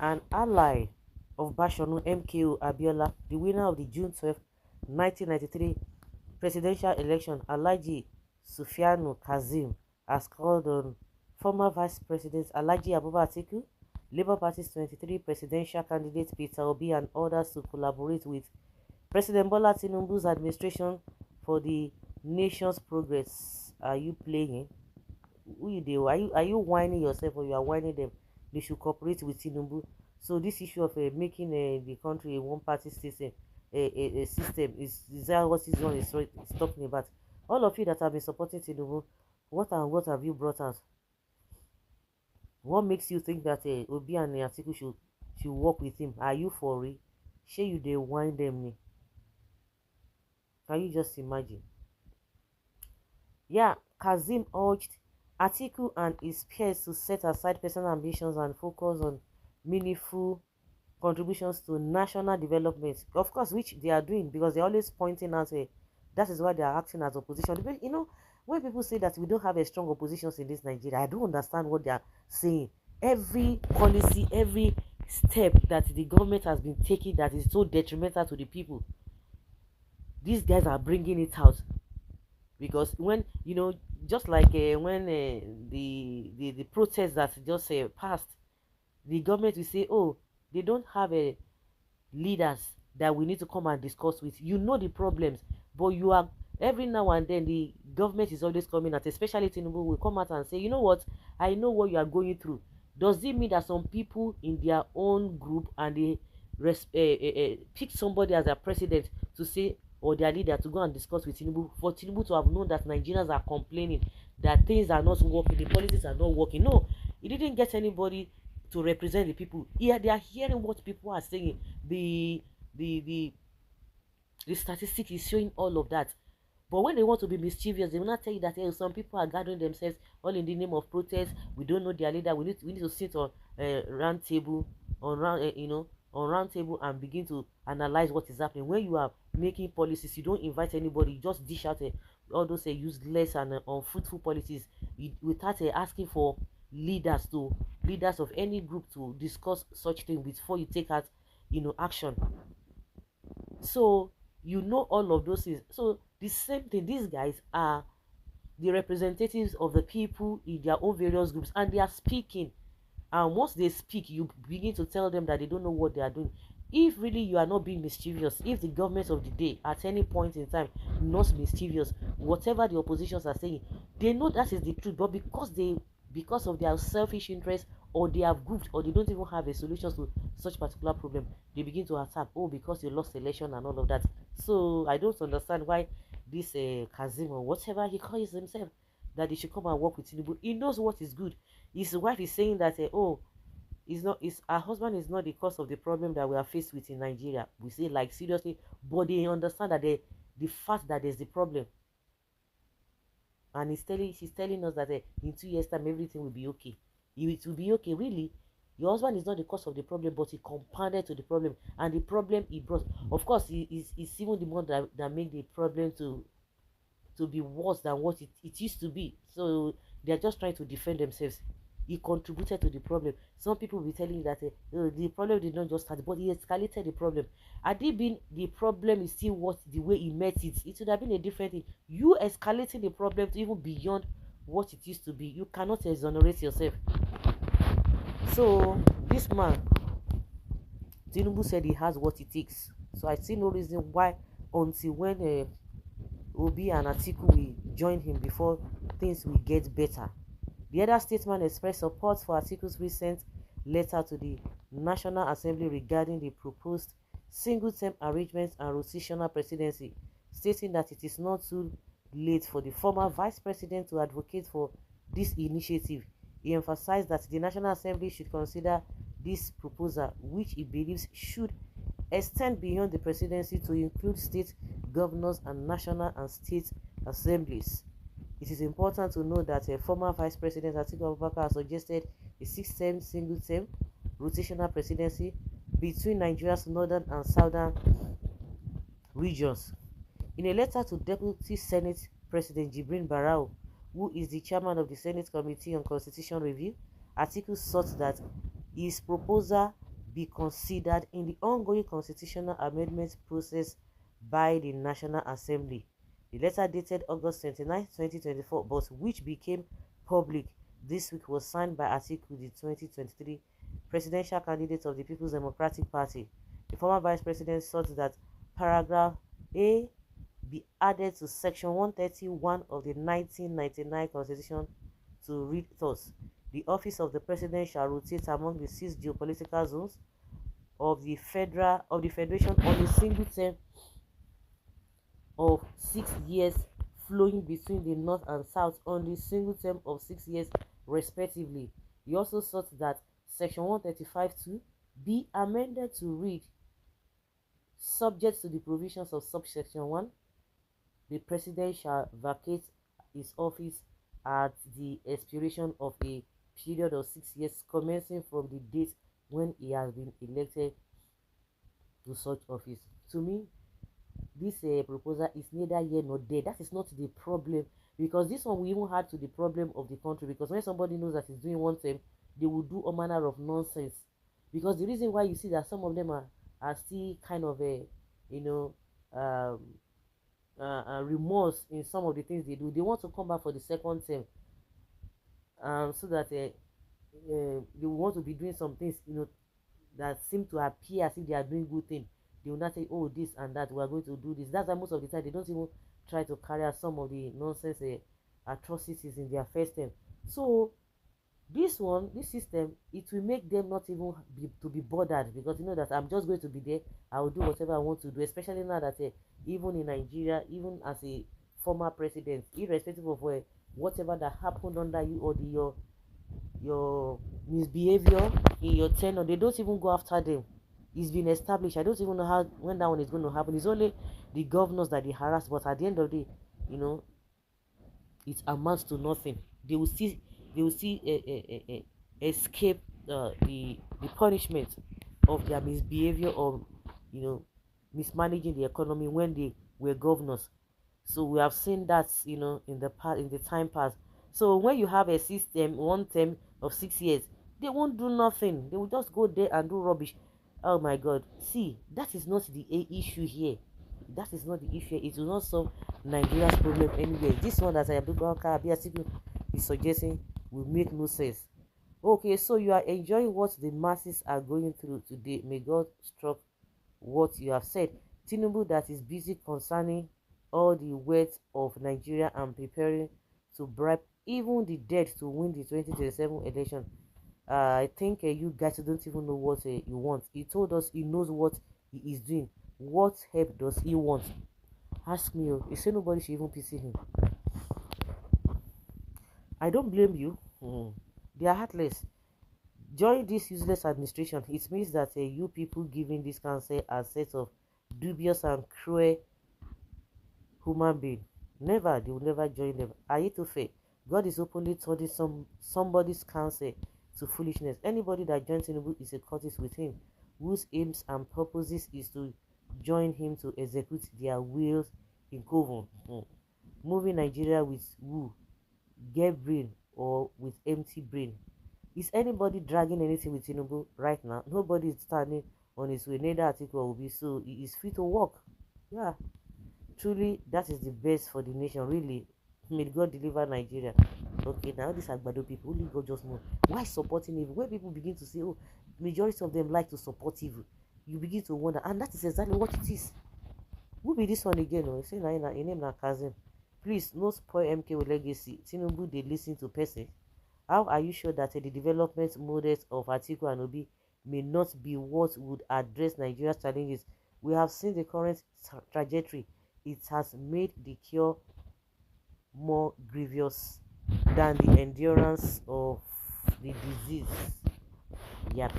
An ally of Bashornu, MKO Abiola, the winner of the June 12, 1993 presidential election, Alhaji Sufyanu Kazeem, has called on former Vice President Alhaji Abubakar Atiku, Labour Party's 23 presidential candidate Peter Obi, and others to collaborate with President Bola Tinubu's administration for the nation's progress. Are you playing? Who you do? Are you whining yourself, or you are whining them? They should cooperate with Tinubu. So this issue of making the country a one-party system, a system is that what this one is talking about? All of you that have been supporting Tinubu, what have you brought out? What makes you think that Obi and Atiku should work with him? Are you for real? Shey you dey whine them? Can you just imagine? Yeah, Kazim urged Atiku and his peers to set aside personal ambitions and focus on meaningful contributions to national development. Of course, which they are doing, because they're always pointing out that is why they are acting as opposition. You know, when people say that we don't have a strong oppositions in this Nigeria, I don't understand what they are saying. Every policy, every step that the government has been taking that is so detrimental to the people, these guys are bringing it out. Because when just like when the protest that just passed, the government will say, oh, they don't have a leaders that we need to come and discuss with. You know the problems, but you are every now and then the government is always coming out, especially Tinubu will come out and say, you know what, I know what you are going through. Does it mean that some people in their own group and they pick somebody as their president to say, or their leader to go and discuss with Tinubu, for Tinubu to have known that Nigerians are complaining that things are not working, the policies are not working? No, he didn't get anybody to represent the people. Yeah, they are hearing what people are saying. The the statistic is showing all of that. But when they want to be mischievous, they will not tell you that some people are gathering themselves all in the name of protest. We don't know their leader. We need to sit on round table, on round table and begin to analyze what is happening. When you are making policies, you don't invite anybody. You just dish out all those useless and unfruitful policies without asking for leaders of any group to discuss such thing before you take out action. So all of those things. So the same thing, these guys are the representatives of the people in their own various groups, and they are speaking. And once they speak, you begin to tell them that they don't know what they are doing. If really you are not being mischievous, if the government of the day at any point in time not mischievous, whatever the oppositions are saying, they know that is the truth. But because of their selfish interest, or they have grouped, or they don't even have a solution to such particular problem, they begin to attack. Oh, because you lost election and all of that. So I don't understand why this Kazim, or whatever he calls himself, that he should come and work with Tinubu. He knows what is good. His wife is saying that her husband is not the cause of the problem that we are faced with in Nigeria. We say, like, seriously, but they understand that the fact that there's the problem. And she's telling us that in 2 years time everything will be okay. It will be okay, really. Your husband is not the cause of the problem, but he compounded to the problem, and the problem he brought, of course, is even the one that made the problem to be worse than what it used to be. So they're just trying to defend themselves. He contributed to the problem. Some people will be telling you that the problem did not just start, but he escalated the problem. Had it been the problem is still what the way he met it would have been a different thing. You escalating the problem to even beyond what it used to be. You cannot exonerate yourself. So this man, Tinubu, said he has what it takes. So I see no reason why, until when Obi and Atiku will join him, before things will get better. The other statement expressed support for Atiku's recent letter to the National Assembly regarding the proposed single-term arrangements and rotational presidency, stating that it is not too late for the former vice president to advocate for this initiative. He emphasized that the National Assembly should consider this proposal, which he believes should extend beyond the presidency to include state governors and national and state assemblies. It is important to note that former Vice President Atiku Abubakar has suggested a 6-term single-term rotational presidency between Nigeria's northern and southern regions. In a letter to Deputy Senate President Jibrin Barau, who is the chairman of the Senate Committee on Constitution Review, Atiku sought that his proposal be considered in the ongoing constitutional amendment process by the National Assembly. The letter dated August 29, 2024, but which became public this week, was signed by Atiku, the 2023 presidential candidate of the People's Democratic Party. The former vice president sought that paragraph A be added to section 131 of the 1999 Constitution to read thus: the office of the president shall rotate among the 6 geopolitical zones of the federation on a single term of 6 years, flowing between the north and south on the single term of 6 years respectively. He also sought that section 135(2) be amended to read: subject to the provisions of subsection 1, the president shall vacate his office at the expiration of a period of 6 years commencing from the date when he has been elected to such office. To me, this proposal is neither here nor there. That is not the problem, because this one will even add to the problem of the country, because when somebody knows that he's doing one thing, they will do all manner of nonsense. Because the reason why you see that some of them are still kind of a, you know, remorse in some of the things they do. They want to come back for the second term, so that they want to be doing some things, you know, that seem to appear as if they are doing good things. They will not say, oh, this and that, we are going to do this. That's why most of the time they don't even try to carry out some of the nonsense atrocities in their first term. So this system, it will make them not even be bothered, because you know that I'm just going to be there. I will do whatever I want to do, especially now that even in Nigeria, even as a former president, irrespective of whatever that happened under you, or your misbehavior in your tenure, they don't even go after them. It's been established. I don't even know how, when that one is going to happen. It's only the governors that they harass, but at the end of the day, you know, it amounts to nothing. They will see escape the punishment of their misbehavior, or you know, mismanaging the economy when they were governors. So we have seen that, you know, in the past, in the time past. So when you have a system, one term of 6 years, they won't do nothing. They will just go there and do rubbish. Oh my God! See, that is not the issue here. That is not the issue. It will not solve Nigeria's problem anyway. This one that Abiola is suggesting will make no sense. Okay, so you are enjoying what the masses are going through today. May God struck what you have said. TINUBU that is busy concerning all the wealth of Nigeria and preparing to bribe even the dead to win the 2027 election. I think you guys don't even know what you want. He told us he knows what he is doing. What help does he want? Ask me. He said nobody should even pity him. I don't blame you. They are heartless. Join this useless administration. It means that you people giving this council a set of dubious and cruel human being. Never, they will never join them. Are you too fair? God is openly turning somebody's counsel to foolishness. Anybody that joins TINUBU is a courtesy with him, whose aims and purposes is to join him to execute their wills in coven. Moving Nigeria with who? Get brain or with empty brain? Is anybody dragging anything with TINUBU right now? Nobody is standing on his way. Neither Atiku will be, so he is free to walk. Yeah, truly, that is the best for the nation. Really, may God deliver Nigeria. Okay, now these Agbado people, only God just know why supporting evil. When people begin to say, oh, majority of them like to support evil, you begin to wonder, and that is exactly what it is. Who be this one again? Oh, say na name na cousin. Please, no spoil MKO legacy. TINUBU, they listen to person. How are you sure that the development models of Atiku and Obi may not be what would address Nigeria's challenges? We have seen the current trajectory. It has made the cure more grievous than the endurance of the disease. Yep.